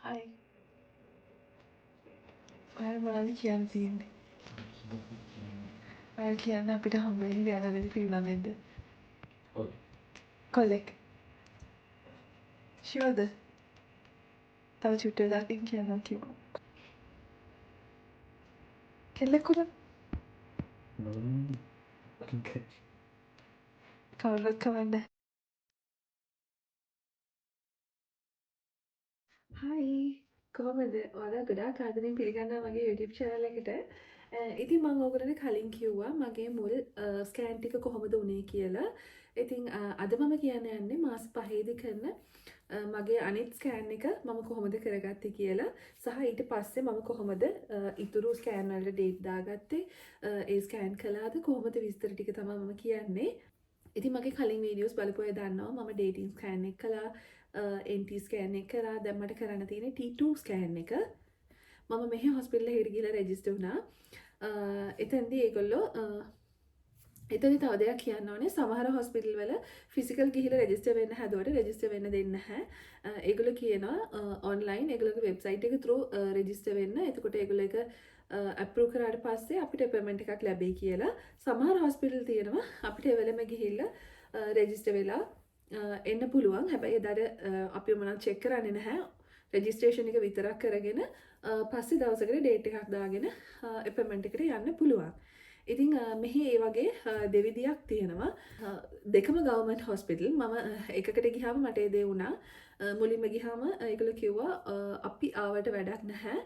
හයි ඔයාලා මොනවද කියන්න තියෙන්නේ? ඔයාලා කියන්න අපිට හම්බ වෙන්නේ යනදේ පිරිනමෙන්ද? කොල්ලෙක්. ෂුවර්ද? තව චුට්ටක් දාකින් කියන්නම් කිව්වා. කෙල්ලෙකුද? කවුරුත් කවන්නේ. හයි කොහොමද? ඔයාලා ගොඩාක් ආදරෙන් පිළිගන්නවා මගේ YouTube channel එකට. ඉතින් මම ඔයගොල්ලන්ට කලින් කිව්වා මගේ මුල් ස්කෑන් ටික කොහොමද උනේ කියලා. ඉතින් අද මම කියන්න යන්නේ මාස 5ේදී කරන මගේ අනිත් ස්කෑන් එක මම කොහොමද කරගත්තේ කියලා සහ ඊට පස්සේ මම කොහොමද ඉතුරු ස්කෑන් වලට ඩේට් දාගත්තේ ඒ ස්කෑන් කළාද කොහොමද විස්තර ටික තමයි මම කියන්නේ. ඉතින් මගේ කලින් වීඩියෝස් බලපු අය දන්නවා මම ඩේටින් ස්කෑන් එක කළා NT ස්කෑන් එක කරා දැන් මට කරන්න තියෙන්නේ T2 ස්කෑන් එක. මම මෙහි හොස්පිටල් එකට ගිහලා රෙජිස්ටර් වුණා. එතෙන්දී ඒගොල්ලෝ එතනදි තව දෙයක් කියන්න ඕනේ සමහර හොස්පිටල් වල ෆිසිකල් ගිහිල්ලා රෙජිස්ටර් වෙන්න හැදුවට රෙජිස්ටර් වෙන්න දෙන්නේ නැහැ. ඒගොල්ලෝ කියනවා ඔන්ලයින් ඒගොල්ලෝගේ වෙබ්සයිට් එක through රෙජිස්ටර් වෙන්න. එතකොට ඒගොල්ලෝ ඒක අප්‍රූව් කරාට පස්සේ අපිට අපොයින්ට්මන්ට් එකක් ලැබෙයි කියලා. සමහර හොස්පිටල් තියෙනවා අපිට එවෙලම ගිහිල්ලා රෙජිස්ටර් වෙලා එන්න පුළුවන්. හැබැයි එදාට අපි මොනවද චෙක් කරන්නේ නැහැ. රෙජිස්ට්‍රේෂන් එක විතරක් කරගෙන පස්සේ දවසකට ඩේට් එකක් දාගෙන අපොයින්ට්මන්ට් එකට යන්න පුළුවන්. ඉතින් මෙහි ඒ වගේ දෙවිදියක් තියෙනවා. දෙකම ගවර්න්මන්ට් හොස්පිටල්. මම එකකට ගියාම මට ඒ දේ වුණා. මුලින්ම ගියාම ඒගොල්ලෝ කිව්වා අපි ආවට වැඩක් නැහැ.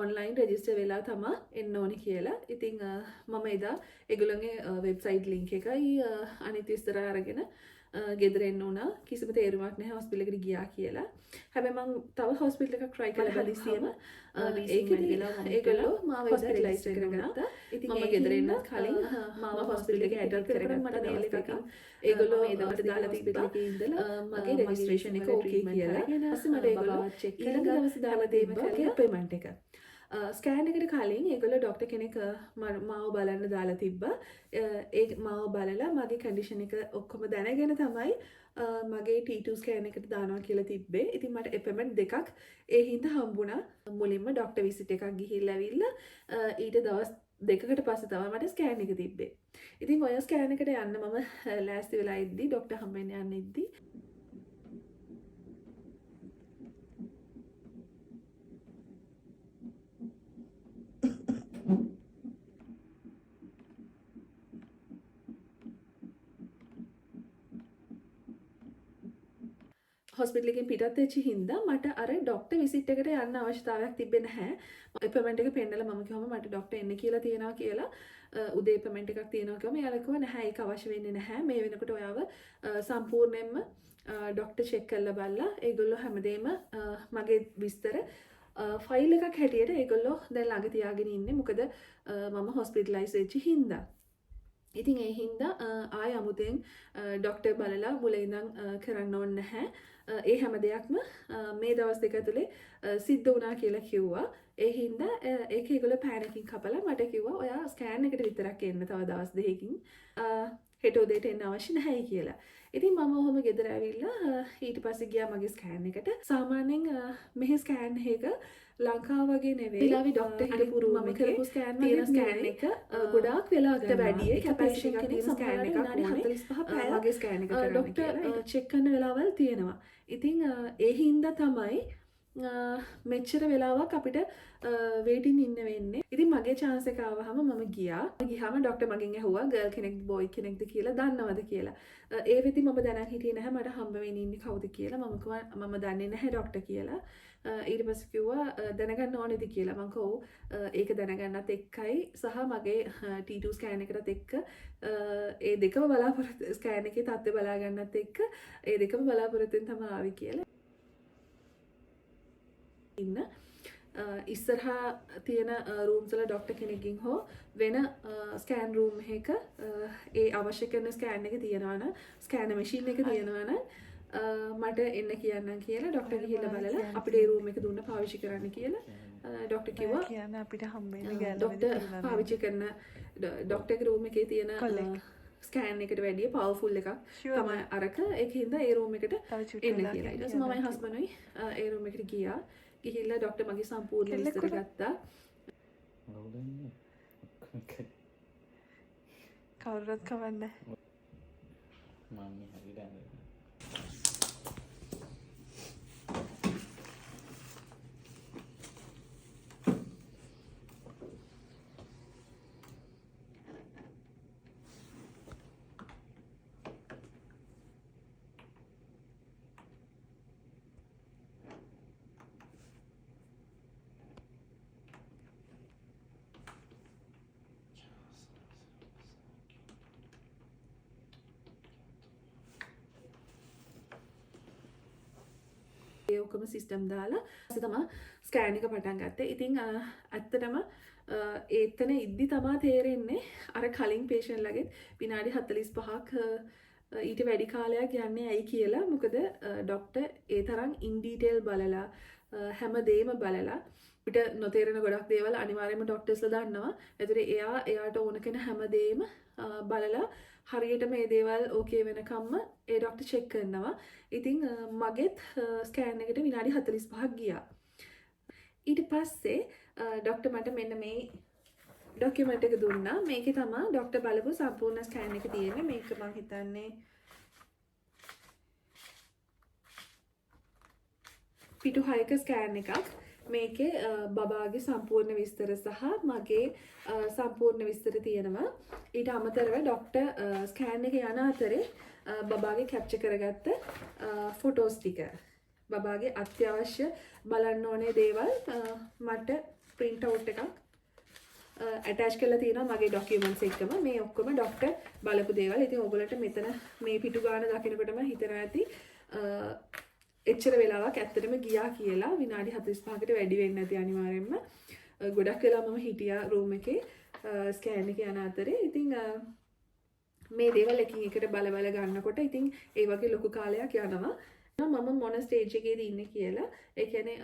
ඔන්ලයින් රෙජිස්ටර් වෙලා තමයි එන්න ඕනේ කියලා. ඉතින් මම එදා ඒගොල්ලෝගේ වෙබ්සයිට් ලින්ක් එකයි අනිත් විස්තර අරගෙන ගෙදර එන්න උනා. කිසිම තේරුමක් නැහැ හොස්පිටල් එකට ගියා කියලා. හැබැයි මම තව හොස්පිටල් එකක් try කරලා හදිස්සියෙම ඒකෙදි ඒගොල්ලෝ මාව හොස්පිටලයිස් කරගත්තා. ඉතින් මම ගෙදර එන්නත් කලින් මාව හොස්පිටල් එකේ ඇඩ්මිට් කරගත්තා. මට මේල් එකකින් ඒගොල්ලෝ ඒ දවස් දාලා තිබ්බා මගේ රෙජිස්ට්‍රේෂන් එක ඕකේ කියලා. ඊපස්සේ මට ඒගොල්ලෝ ඊළඟ දවසේ දාලා තිබ්බා අපොයින්ට්මන්ට් එක. ස්කෑන් එකට කලින් ඒගොල්ලෝ ඩොක්ටර් කෙනෙක් මාව බලන්න දාලා තිබ්බා. ඒ මාව බලලා මගේ කන්ඩිෂන් එක ඔක්කොම දැනගෙන තමයි මගේ T2 ස්කෑන් එකට දානවා කියලා තිබ්බේ. ඉතින් මට අපොයින්ට්මන්ට් දෙකක් ඒ හින්දා හම්බුණා. මුලින්ම ඩොක්ටර් විසිට් එකක් ගිහිල්ලා ඇවිල්ලා ඊට දවස් දෙකකට පස්සේ තමයි මට ස්කෑන් එක තිබ්බේ. ඉතින් ඔය ස්කෑන් එකට යන්න මම ලෑස්ති වෙලා ඉද්දි ඩොක්ටර් හම්බෙන්න යන්න ඉද්දි හොස්පිටල් එකෙන් පිටත් වෙච්ච හින්දා මට අර ඩොක්ටර් විසිට් එකට යන්න අවශ්‍යතාවයක් තිබ්බේ නැහැ. අපොයින්ට්මන්ට් එක පෙන්නලා මම කිව්වම මට ඩොක්ටර් එන්න කියලා තියෙනවා කියලා. උදේ අපොයින්ට්මන්ට් එකක් තියෙනවා කිව්වම එයාලා කිව්වා නැහැ ඒක අවශ්‍ය වෙන්නේ නැහැ. මේ වෙනකොට ඔයාව සම්පූර්ණයෙන්ම ඩොක්ටර් චෙක් කරලා බලලා ඒගොල්ලෝ හැමදේම මගේ විස්තර ෆයිල් එකක් හැටියට ඒගොල්ලෝ දැන් ළඟ තියාගෙන ඉන්නේ. මොකද මම හොස්පිටලයිස් වෙච්ච හින්දා. ඉතින් ඒ හින්දා ආය අමුතෙන් ඩොක්ටර් බලලා මුල ඉඳන් කරන්න ඕනේ නැහැ. ඒ හැම දෙයක්ම මේ දවස් දෙක ඇතුලේ සිද්ධ වුණා කියලා කිව්වා. ඒ හින්දා ඒක ඒගොල්ලෝ පෑනකින් කපලා මට කිව්වා ඔයා ස්කෑන් එකට විතරක් එන්න තව දවස් දෙකකින් හෙට උදේට එන්න අවශ්‍ය නැහැයි කියලා. ඉතින් මම ඔහොම ගෙදර ඇවිල්ලා ඊට පස්සේ ගියා මගේ ස්කෑන් එකට. සාමාන්‍යයෙන් මෙහි ස්කෑන් එක ලංකාව වගේ නෙවෙයි. ඊළාවි ඩොක්ටර් හිටපු රූම් එකේ කරපු ස්කෑන් එක ගොඩාක් වෙලා වැඩි කැපැසිටි කෙනෙක් ස්කෑන් එකක් විනාඩි 45 පැය වගේ ස්කෑන් එක කරන්න ඩොක්ටර් චෙක් කරන වෙලාවල් තියෙනවා. ඉතින් ඒ හින්දා තමයි මෙච්චර වෙලාවක් අපිට වේටින් ඉන්න වෙන්නේ. ඉතින් මගේ chance එක ආවහම මම ගියා. ගියාම ඩොක්ටර් මගෙන් ඇහුවා ගර්ල් කෙනෙක්ද බොයි කෙනෙක්ද කියලා දන්නවද කියලා. ඒ වෙද්දි මම දැනන් හිටියේ නැහැ මට හම්බ වෙන්නේ ඉන්නේ කවුද කියලා. මම කිව්වා මම දන්නේ නැහැ ඩොක්ටර් කියලා. ඊට පස්සේ කිව්වා දැනගන්න ඕනේද කියලා. මම කිව්වා ඒක දැනගන්නත් එක්කයි සහ මගේ T2 ස්කෑන් එකටත් එක්ක ඒ දෙකම බලාපොරොත්තු ස්කෑන් එකේ තත්ත්වය බලා ගන්නත් එක්ක ඒ දෙකම බලාපොරොත්තුෙන් තමයි ආවේ කියලා. ඉන්න ඉස්සරහා තියෙන රූම්ස් වල ඩොක්ටර් කෙනෙක්ගෙන් හෝ වෙන ස්කෑන් රූම් එකක ඒ අවශ්‍ය කරන ස්කෑන් එක තියෙනවා නම් ස්කෑනර් මැෂින් එක තියෙනවා නම් මට එන්න කියන්නම් කියලා ඩොක්ටර් ගිහිල්ලා බලලා අපිට ඒ රූම් එක දුන්න පාවිච්චි කරන්න කියලා ඩොක්ටර් කිව්වා කියන්න අපිට හම්බෙන්නේ ගෑල්ල ඩොක්ටර් පාවිච්චි කරන ඩොක්ටර්ගේ රූම් එකේ තියෙන ස්කෑන් එකට වැඩිය පවර්ෆුල් එකක් තමයි අරක. ඒකින්ද ඒ රූම් එකට එන්න කියලා. ඊට පස්සේ මමයි හස්බන්ඩ්යි ඒ රූම් එකට ගියා. ගිහිල්ලා ડોක්ටර් මගේ සම්පූර්ණ විස්තර ගත්තා. කවුරුත් කවන්නේ මම හරි දැන් ඒ ඔක්කොම සිස්ටම් දාලා ඊට තමයි ස්කෑන් එක පටන් ගත්තේ. ඉතින් ඇත්තටම ඒතන ඉද්දි තමා තේරෙන්නේ අර කලින් පේෂන්ට්ලගෙත් විනාඩි 45ක් ඊට වැඩි කාලයක් යන්නේ ඇයි කියලා. මොකද ડોක්ටර් ඒ තරම් ඉන් ඩීටේල් බලලා හැමදේම බලලා අපිට නොතේරෙන ගොඩක් දේවල් අනිවාර්යයෙන්ම ડોක්ටර්ස්ලා දන්නවා. ඒතර එයාට ඕන කෙන හැමදේම බලලා හරියට මේ දේවල් ඕකේ වෙනකම්ම ඒ ડોක්ටර් චෙක් කරනවා. ඉතින් මගෙත් ස්කෑන් එකට විනාඩි 45ක් ගියා. ඊට පස්සේ ડોක්ටර් මට මෙන්න මේ ડોකියුමන්ට් එක දුන්නා. මේකේ තමයි ડોක්ටර් බලපු සම්පූර්ණ ස්කෑන් එක තියෙන්නේ. මේක මම හිතන්නේ පිටු 6ක ස්කෑන් එකක්. මේකේ බබාගේ සම්පූර්ණ විස්තර සහ මගේ සම්පූර්ණ විස්තර තියෙනවා. ඊට අමතරව ડોක්ටර් ස්කෑන් එක යන අතරේ බබාගේ කැප්චර් කරගත්ත ෆොටෝස් ටික බබාගේ අත්‍යවශ්‍ය බලන්න ඕනේ දේවල් මට print out එකක් attach කරලා තියෙනවා මගේ documents එක්කම. මේ ඔක්කොම ડોක්ටර් බලපු දේවල්. ඉතින් ඔයගොල්ලන්ට මෙතන මේ පිටු ගාන දකිනකොටම හිතනවා ඇති එච්චර වෙලාවක් ඇත්තටම ගියා කියලා. විනාඩි 45කට වැඩි වෙන්නේ නැති අනිවාර්යෙන්ම. ගොඩක් වෙලා මම හිටියා රූම් එකේ ස්කෑන් එක යන අතරේ. ඉතින් මේ දේවල් එකින් එකට බල ගන්නකොට ඉතින් ඒ වගේ ලොකු කාලයක් යනවා. මම මොන ස්ටේජ් එකේද ඉන්නේ කියලා. ඒ කියන්නේ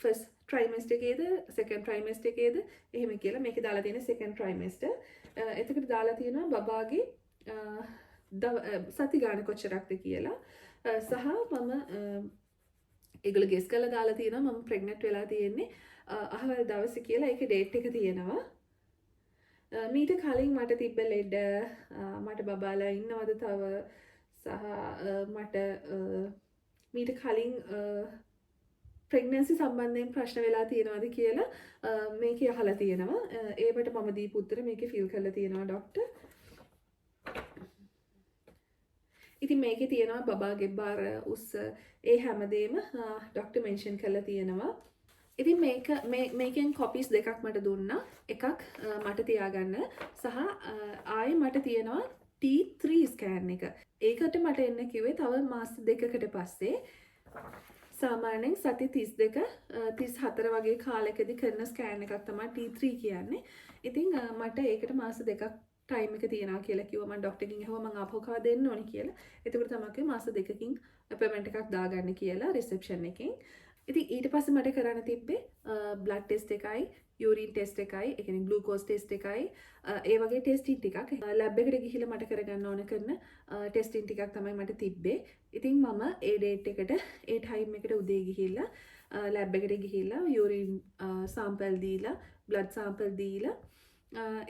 ෆස්ට් ට්‍රයිමෙස්ටර් එකේද සෙකන්ඩ් ට්‍රයිමෙස්ටර් එකේද එහෙම කියලා. මේකේ දාලා තියෙන සෙකන්ඩ් ට්‍රයිමෙස්ටර්. එතකොට දාලා තියෙනවා බබාගේ සති ගාන කොච්චරක්ද කියලා. සහ මම ඒගොල්ලෝ ගෙස් කරලා දාලා තියෙනවා මම ප්‍රෙග්නන්ට් වෙලා තියෙන්නේ අහවල් දවසේ කියලා. ඒකේ ඩේට් එක තියෙනවා. මීට කලින් මට තිබ්බ ලෙඩ මට බබාලා ඉන්නවද තව සහ මට මීට කලින් ප්‍රෙග්නන්සි සම්බන්ධයෙන් ප්‍රශ්න වෙලා තියෙනවද කියලා මේකේ අහලා තියෙනවා. ඒකට මම දීපු උත්තර මේකේ ෆිල් කරලා තියෙනවා ડોක්ටර්. ඉතින් මේකේ තියෙනවා බබාගේ බර උස්ස ඒ හැමදේම ડોක්ටර් මෙන්ෂන් කරලා තියෙනවා. ඉතින් මේකෙන් කොපීස් දෙකක් මට දුන්නා. එකක් මට තියාගන්න සහ ආයේ මට තියෙනවා T3 ස්කෑන් එක. ඒකට මට එන්න කිව්වේ තව මාස දෙකකට පස්සේ. සාමාන්‍යයෙන් සති 32 34 වගේ කාලෙකදී කරන ස්කෑන් එකක් තමයි T3 කියන්නේ. ඉතින් මට ඒකට මාස දෙකක් ටයිම් එක තියනවා කියලා කිව්වා. මම ડોක්ටර්ගෙන් අහුවා මම ආපහු කව දෙන්න ඕනි කියලා. එතකොට තමයි කිව්වේ මාස දෙකකින් අපොයින්ට්මන්ට් එකක් දාගන්න කියලා රිසෙප්ෂන් එකෙන්. ඉතින් ඊට පස්සේ මට කරන්න තිබ්බේ බ්ලඩ් ටෙස්ට් එකයි, යූරින් ටෙස්ට් එකයි, ඒ කියන්නේ ග්ලූකෝස් ටෙස්ට් එකයි, ඒ වගේ ටෙස්ටින් ටිකක් ලැබ් එකට ගිහිල්ලා මට කරගන්න ඕන කරන ටෙස්ටින් ටිකක් තමයි මට තිබ්බේ. ඉතින් මම ඒ ඩේට් එකට ඒ ටයිම් එකට උදේ ගිහිල්ලා ලැබ් එකට ගිහිල්ලා යූරින් සාම්පල් දීලා, බ්ලඩ් සාම්පල් දීලා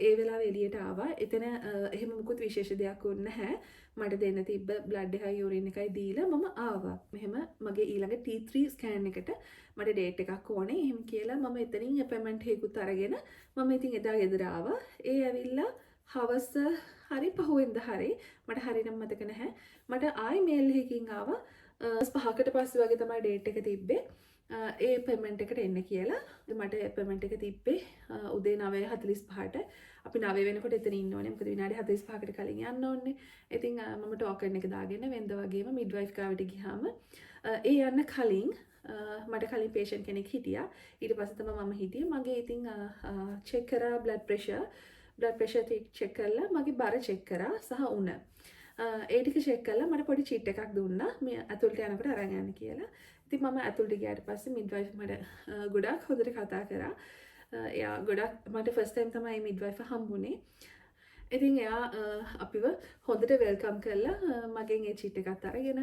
ඒ වෙලාව එළියට ආවා. එතන එහෙම මුකුත් විශේෂ දෙයක් වුණ නැහැ. මට දෙන්න තිබ්බ බ්ලඩ් එකයි යූරින් එකයි දීලා මම ආවා. මෙහෙම මගේ ඊළඟ T3 ස්කෑන් එකට මට ඩේට් එකක් ඕනේ. එහෙම කියලා මම එතනින් අපොයින්ට්මන්ට් එකකුත් අරගෙන මම ඉතින් එදා ගෙදර ආවා. ඒ ඇවිල්ලා හවස හරි පහුවෙන්ද හරි මට හරියටම මතක නැහැ. මට ආයි මේල් එකකින් ආවා 5කට පස්සේ වගේ තමයි ඩේට් එක තිබ්බේ. ඒ අපොයින්ට්මන්ට් එකට එන්න කියලා. මට අපොයින්ට්මන්ට් එක තිබ්බේ උදේ 9:45ට. අපි 9 වෙනකොට එතන ඉන්න ඕනේ. මොකද විනාඩි 45කට කලින් යන්න ඕනේ. ඉතින් මම ටෝකන් එක දාගෙන වෙන්ද වගේම මිඩ්වයිෆ් ගාවට ගියාම ඒ යන්න කලින් මට කලින් පේෂන්ට් කෙනෙක් හිටියා. ඊට පස්සේ තමයි මම හිටියේ. මගේ ඉතින් චෙක් කරා බ්ලඩ් ප්‍රෙෂර් චෙක් කරලා මගේ බර චෙක් කරා සහ උණ. ඒ ටික චෙක් කරලා මට පොඩි චීට් එකක් දුන්නා. මේ ඇතුළට යනකොට අරන් යන්න කියලා. ඉතින් මම ඇතුළට ගියාට පස්සේ මිඩ්වයිෆ් මට ගොඩක් හොඳට කතා කරා. එයා ගොඩක් මට ෆස්ට් ටයිම් තමයි මිඩ්වයිෆ් හම්බුනේ. ඉතින් එයා අපිව හොඳට වෙල්කම් කරලා මගෙන් ඒ චීට් එකත් අරගෙන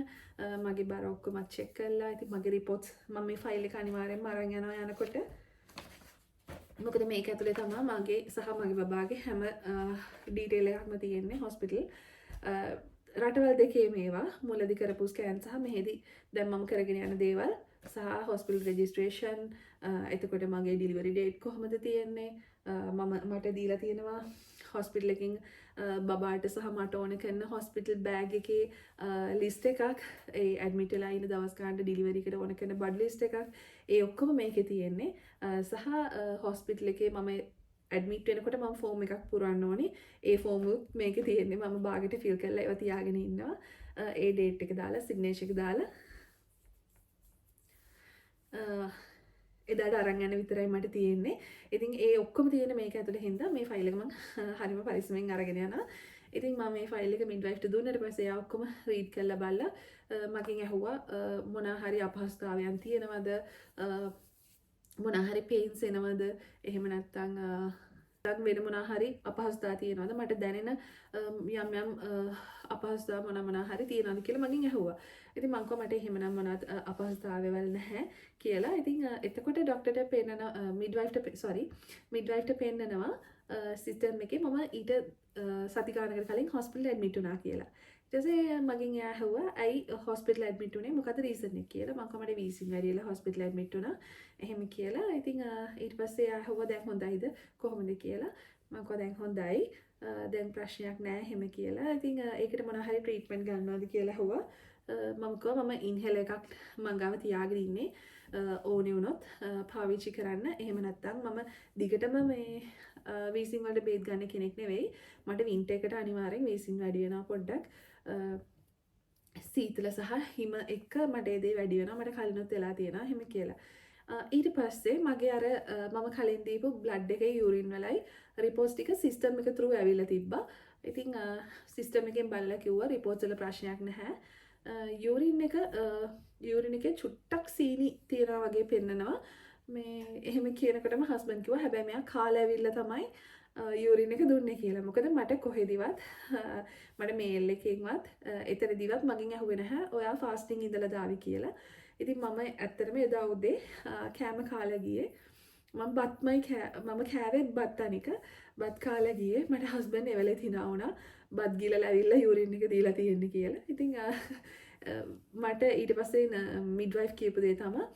මගේ බර ඔක්කොමත් චෙක් කරලා ඉතින් මගේ රිපෝට්ස් මම මේ ෆයිල් එක අනිවාර්යෙන්ම අරන් යනවා යනකොට. මොකද මේක ඇතුලේ තමයි මගේ සහ මගේ බබාගේ හැම ඩීටේල් එකක්ම තියෙන්නේ හොස්පිටල්. රටවල් දෙකේ මේවා මුලදී කරපු ස්කෑන් සහ මෙහෙදී දැන් මම කරගෙන යන දේවල් සහ හොස්පිටල් රෙජිස්ට්‍රේෂන් එතකොට මගේ ඩිලිවරි ඩේට් කොහොමද තියෙන්නේ මට දීලා තියෙනවා හොස්පිටල් එකකින් බබාට සහ මට ඕන කරන හොස්පිටල් බෑග් එකේ ලිස්ට් එකක් ඒ ඇඩ්මිට් වෙලා ඉන්න දවස් ගානට ඩිලිවරි එකට ඕන කරන බඩ් ලිස්ට් එකක් ඒ ඔක්කොම මේකේ තියෙන්නේ සහ හොස්පිටල් එකේ මම ඇඩ්මිට් වෙනකොට මම ෆෝම් එකක් පුරවන්න ඕනේ ඒ ෆෝම් එක මේකේ තියෙන්නේ මම බාගෙට ෆිල් කරලා ඒවා තියාගෙන ඉන්නවා ඒ ඩේට් එක දාලා සිග්නේචර් එක දාලා එදාට අරන් යන විතරයි මට තියෙන්නේ. ඉතින් ඒ ඔක්කොම තියෙන මේක ඇතුලේ හින්දා මේ ෆයිල් එක මම හරිම පරිස්සමෙන් අරගෙන යනවා. ඉතින් මම මේ ෆයිල් එක මිඩ්වයිෆ්ට දුන්නාට පස්සේ එයා ඔක්කොම රීඩ් කරලා බලලා මගෙන් ඇහුවා මොනවා හරි අපහසුතාවයන් තියෙනවද මොනවා හරි පේන්ස් එනවද එහෙම නැත්නම් වෙන මොනවා හරි අපහසුතාව තියෙනවද මට දැනෙන යම් අපහසුතාව මොනවා හරි තියෙනවද කියලා මගෙන් ඇහුවා. ඉතින් මං කිව්වා මට එහෙමනම් මොනවත් අපහසුතාවයවල් නැහැ කියලා. ඉතින් එතකොට ડોක්ටර්ට පෙන්නන මිඩ්වයිෆ්ට පෙන්නනවා සිස්ටම් එකේ මම ඊට සති ගානකට කලින් හොස්පිටල් ඇඩ්මිට් වුණා කියලා. ඊට පස්සේ මගෙන් එයා ඇහුවා ඇයි හොස්පිටල් ඇඩ්මිට් වුණේ මොකද රීසන් එක කියලා. මං කිව්වා මට වීසින් වැඩිලා හොස්පිටල් ඇඩ්මිට් වුණා. එහෙම කියලා. ඉතින් ඊට පස්සේ එයා ඇහුවා දැන් හොඳයිද කොහොමද කියලා. මං කිව්වා දැන් හොඳයි. දැන් ප්‍රශ්නයක් නැහැ එහෙම කියලා. ඉතින් ඒකට මොනවා හරි ට්‍රීට්මන්ට් ගන්නවද කියලා ඇහුවා. මම කිව්වා මම ඉන්හෙලර් එකක් මං ගාව තියාගෙන ඉන්නේ. ඕනේ වුණොත් පාවිච්චි කරන්න. එහෙම නැත්නම් මම දිගටම මේ වීසින් වලට බේත් ගන්න කෙනෙක් නෙවෙයි. මට වින්ටර් එකට අනිවාර්යෙන් වීසින් වැඩි වෙනවා පොඩ්ඩක්. සීතල සහ හිම එක්ක මට ඒ දේ වැඩි වෙනවා. මට කලිනුත් වෙලා තියෙනවා එහෙම කියලා. ඊට පස්සේ මගේ අර මම කලින් දීපු බ්ලඩ් එකේ යූරින් වලයි රිපෝට්ස් ටික සිස්ටම් එක through ඇවිල්ලා තිබ්බා. ඉතින් සිස්ටම් එකෙන් බලලා කිව්වා රිපෝට්ස් වල ප්‍රශ්නයක් නැහැ. යූරින් එකේ චුට්ටක් සීනි තියනවා වගේ පෙන්නනවා. මේ එහෙම කියනකොටම හස්බන්ඩ් කිව්වා හැබැයි මෙයා කාලා ඇවිල්ලා තමයි යූරින් එක දුන්නේ කියලා. මොකද මට කොහෙදිවත් මට මේල් එකකින්වත් එතනදිවත් මගෙන් ඇහුවේ නැහැ ඔයා ෆාස්ටිං ඉඳලා දාවි කියලා. ඉතින් මම ඇත්තටම එදා උදේ කෑම කාලා ගියේ. මම කෑවේ බත් අනික බත් කාලා ගියේ. මට හස්බන්ඩ් එවලෙත් hina වුණා. බත් ගිලලා ඇවිල්ලා යූරින් එක දීලා තියෙන්නේ කියලා. ඉතින් මට ඊට පස්සේ මිඩ්වයිෆ් කියපු දේ තමයි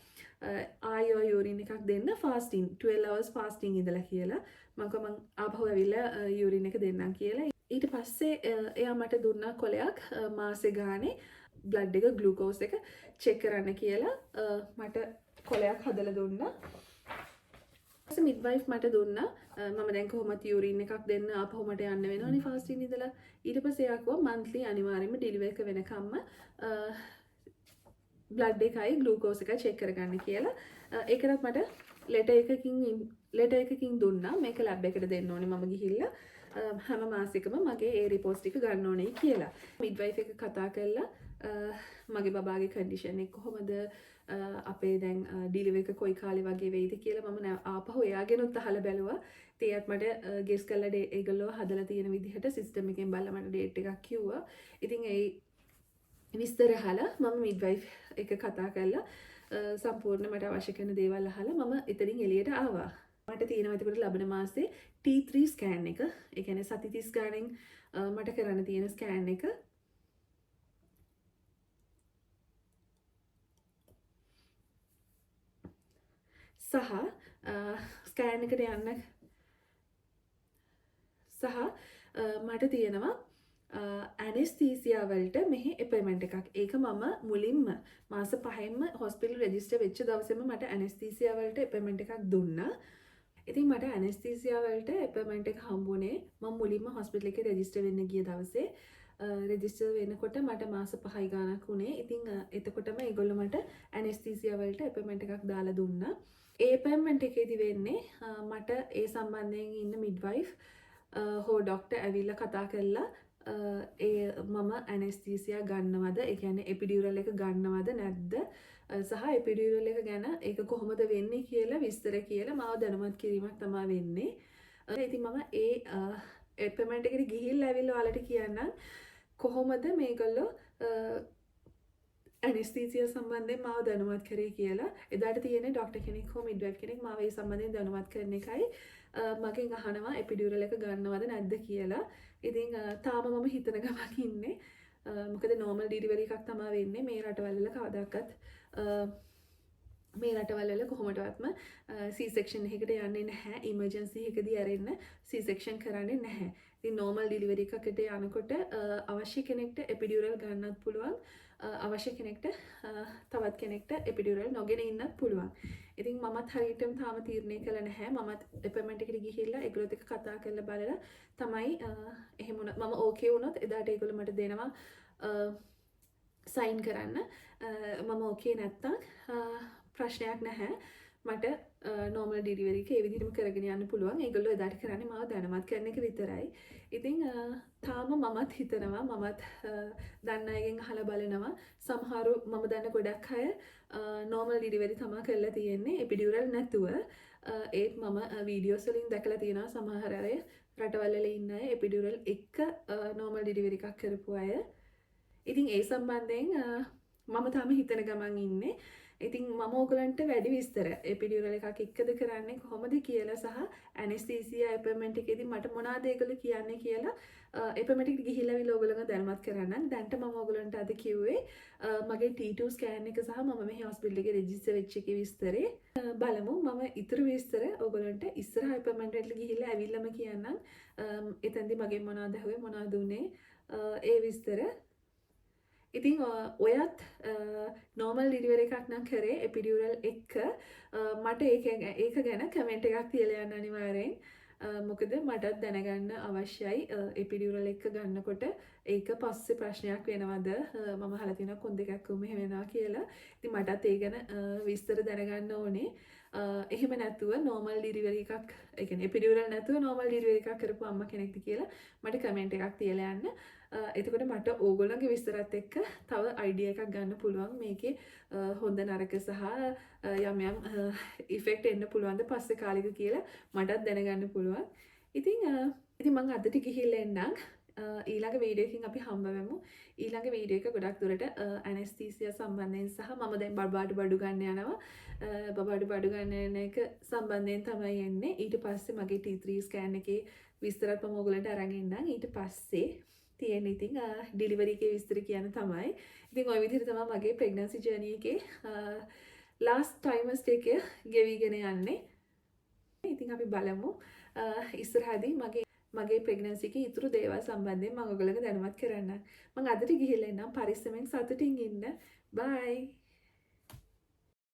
ආයෙ යූරින් එකක් දෙන්න ෆාස්ටිං 12 hours ෆාස්ටිං ඉඳලා කියලා. මම ආපහු ඇවිල්ලා යූරින් එක දෙන්නම් කියලා. ඊට පස්සේ එයා මට දුන්නා කොලයක් මාසේ ගානේ බ්ලඩ් එක ග්ලූකෝස් එක චෙක් කරන්න කියලා මට කොලයක් හදලා දුන්නා. ඊට මිඩ්වයිෆ් මට දුන්නා මම දැන් කොහොමද යූරින් එකක් දෙන්න ආපහු මට යන්න වෙනවනේ ෆාස්ටිං ඉඳලා. ඊට පස්සේ එයා කිව්වා මන්ත්ලි අනිවාර්යයෙන්ම ඩිලිවර් එක වෙනකම්ම බ්ලඩ් එකයි ග්ලූකෝස් එකයි චෙක් කරගන්න කියලා. ඒකටත් මට ලෙටර් එකකින් දුන්නා මේක ලැබ් එකට දෙන්න ඕනේ මම ගිහිල්ලා හැම මාසෙකම මගේ ඒ රිපෝට්ස් ටික ගන්න ඕනේ කියලා. මිඩ්වයිෆ් එක කතා කරලා මගේ බබාගේ කන්ඩිෂන් එක කොහොමද අපේ දැන් ඩිලිවරි එක කොයි කාලේ වගේ වෙයිද කියලා මම ආපහු එයාගෙනුත් අහලා බැලුවා. ඒත් මට ගෙස් කරලා ඒගොල්ලෝ හදලා තියෙන විදිහට සිස්ටම් එකෙන් බලලා මට ඩේට් එකක් කිව්වා. ඉතින් ඒ විස්තර අහලා මම මිඩ්වයිෆ් එක කතා කරලා සම්පූර්ණ මට අවශ්‍ය කරන දේවල් අහලා මම එතනින් එළියට ආවා. මට තියෙනවා එතකොට ලබන මාසේ T3 ස්කෑන් එක. ඒ කියන්නේ සති 30 ගානෙන් මට කරන්න තියෙන ස්කෑන් එක. සහ ස්කෑන් එකට යන්න සහ මට තියෙනවා ඇනෙස්තීසියා වලට මෙහි අපොයින්ට්මන්ට් එකක්. ඒක මම මුලින්ම මාස 5ෙන්ම හොස්පිටල් රෙජිස්ටර් වෙච්ච දවසේම මට ඇනෙස්තීසියා වලට අපොයින්ට්මන්ට් එකක් දුන්නා. ඉතින් මට ඇනෙස්තීසියා වලට අපොයින්ට්මන්ට් එක හම්බුනේ මම මුලින්ම හොස්පිටල් එකේ රෙජිස්ටර් වෙන්න ගිය දවසේ. රෙජිස්ටර් වෙනකොට මට මාස 5යි ගාණක් වුණේ. ඉතින් එතකොටම ඒගොල්ලෝ මට ඇනෙස්තීසියා වලට අපොයින්ට්මන්ට් එකක් දාලා දුන්නා. ඒ අපොයින්ට්මන්ට් එකේදී වෙන්නේ මට ඒ සම්බන්ධයෙන් ඉන්න මිඩ්වයිෆ් හෝ ડોක්ටර් ඇවිල්ලා කතා කරලා මම ඇනෙස්තීසියා ගන්නවද ඒ කියන්නේ එපිඩියුරල් එක ගන්නවද නැද්ද සහ එපිඩියුරල් එක ගැන ඒක කොහොමද වෙන්නේ කියලා විස්තර කියලා මාව දැනුවත් කිරීමක් තමයි වෙන්නේ. ඉතින් මම ඒ අපොයින්ට්මන්ට් එකට ගිහිල්ලා ඇවිල්ලා ඔයාලට කියන්නම් කොහොමද මේගොල්ලෝ ඇනස්තීසියා සම්බන්ධයෙන් මාව දැනුවත් කරේ කියලා. එදාට තියෙන්නේ ડોක්ටර් කෙනෙක් හෝ මිඩ්වයිෆ් කෙනෙක් මාව ඒ සම්බන්ධයෙන් දැනුවත් කරන එකයි. මගෙන් අහනවා එපිඩියුරල් එක ගන්නවද නැද්ද කියලා. ඉතින් තාම මම හිතන ගමන් ඉන්නේ. මොකද නෝමල් ඩිලිවරි එකක් තමයි වෙන්නේ මේ රටවල කවදාකවත් මේ රටවල කොහොමදවත්ම C section එකකට යන්නේ නැහැ. ඉමර්ජන්සි එකකදී ඇරෙන්න C section කරන්නේ නැහැ. ඉතින් නෝමල් ඩිලිවරි එකකට යනකොට අවශ්‍ය කෙනෙක්ට එපිඩියුරල් ගන්නත් පුළුවන්. අවශ්‍ය කෙනෙක්ට තවත් කෙනෙක්ට එපිඩියුරල් නොගෙන ඉන්නත් පුළුවන්. ඉතින් මමත් හරියටම තාම තීරණය කළා නැහැ. මමත් අපොයින්ට්මන්ට් එකට ගිහිල්ලා ඒගොල්ලොත් එක්ක කතා කරලා බලලා තමයි එහෙම වුණා. මම ඕකේ වුණොත් එදාට ඒගොල්ලෝ මට දෙනවා සයින් කරන්න. මම ඕකේ නැත්තම් ප්‍රශ්නයක් නැහැ. මට නෝමල් ඩිලිවරි එක ඒ විදිහටම කරගෙන යන්න පුළුවන්. ඒගොල්ලෝ එදාට කරන්නේ මාව දැනුවත් කරන එක විතරයි. ඉතින් තාම මමත් හිතනවා මමත් දන්න අයගෙන් අහලා බලනවා. සමහරු මම දන්න ගොඩක් අය නෝමල් ඩිලිවරි තමයි කරලා තියෙන්නේ එපිඩියුරල් නැතුව. ඒත් මම වීඩියෝස් වලින් දැකලා තියෙනවා සමහර අය රටවල් වල ඉන්න අය එපිඩියුරල් එක නෝමල් ඩිලිවරි එකක් කරපු අය. ඉතින් ඒ සම්බන්ධයෙන් මම තාම හිතන ගමන් ඉන්නේ. ඉතින් මම ඕගලන්ට වැඩි විස්තර එපිඩියුරල් එකක් එක්කද කරන්නේ කොහොමද කියලා සහ ඇනස්තීසියා අපොයින්ට්මන්ට් එකේදී මට මොනවද ඒගොල්ලෝ කියන්නේ කියලා අපොයින්ට්මන්ට් එකට ගිහිල්ලා ඕගොල්ලෝ දැනුවත් කරන්න. දැන්ට මම ඕගලන්ට අද කිව්වේ මගේ T2 ස්කෑන් එක සහ මම මෙහි හොස්පිටල් එකේ රෙජිස්ටර් වෙච්ච එකේ විස්තරේ බලමු. මම ඊටු විස්තර ඕගලන්ට ඉස්සරහ අපොයින්ට්මන්ට් එකට ගිහිල්ලා ඇවිල්ලාම කියන්නම්. එතෙන්දී මගෙන් මොනවද ඇහුවේ මොනවද උනේ ඒ විස්තර. ඉතින් ඔයත් නෝමල් ඩිලිවරි එකක් නම් කරේ එපිඩියුරල් එක මට ඒක ගැන කමෙන්ට් එකක් තියලා යන්න අනිවාර්යෙන්. මොකද මටත් දැනගන්න අවශ්‍යයි එපිඩියුරල් එක ගන්නකොට ඒක පස්සේ ප්‍රශ්නයක් වෙනවද මම අහලා තියෙනවා කොන් දෙකක් වුම එහෙම වෙනවා කියලා. ඉතින් මටත් ඒ ගැන විස්තර දැනගන්න ඕනේ. එහෙම නැතුව නෝමල් ඩිලිවරි එකක් ඒ කියන්නේ එපිඩියුරල් නැතුව නෝමල් ඩිලිවරි එකක් කරපු අම්මා කෙනෙක්ද කියලා මට කමෙන්ට් එකක් තියලා යන්න. එතකොට මට ඕගොල්ලන්ගේ විස්තරත් එක්ක තව අයිඩියා එකක් ගන්න පුළුවන් මේකේ හොඳ නරක සහ යම් යම් ඉෆෙක්ට් එන්න පුළුවන්ද පස්සේ කාලෙක කියලා මටත් දැනගන්න පුළුවන්. ඉතින් මම අදට ගිහිල්ලා එන්නම්. ඊළඟ වීඩියෝ එකකින් අපි හම්බ වෙමු. ඊළඟ වීඩියෝ එක ගොඩක් දුරට ඇනස්තීසියා සම්බන්ධයෙන් සහ මම දැන් බඩු ගන්න යනවා. බඩු ගන්න යන එක සම්බන්ධයෙන් තමයි එන්නේ. ඊට පස්සේ මගේ T3 ස්කෑන් එකේ විස්තරත් මම ඔයගලන්ට අරන් එන්නම්. ඊට පස්සේ තියෙන ඉතින් ඩිලිවරි එකේ විස්තර කියන්න තමයි. ඉතින් ওই විදිහට තමයි මගේ ප්‍රෙග්නන්සි ජර්නි එකේ ලාස්ට් ට්‍රයිමස්ටර් එක ගෙවිගෙන යන්නේ. ඉතින් අපි බලමු ඉස්සරහදී මගේ ප්‍රෙග්නන්සි එකේ ඉතුරු දේවල් සම්බන්ධයෙන් මම ඔයගලට දැනුවත් කරන්නම්. මම අදට ගිහිල්ලා එන්නම්. පරිස්සමෙන් සතුටින් ඉන්න. බයි.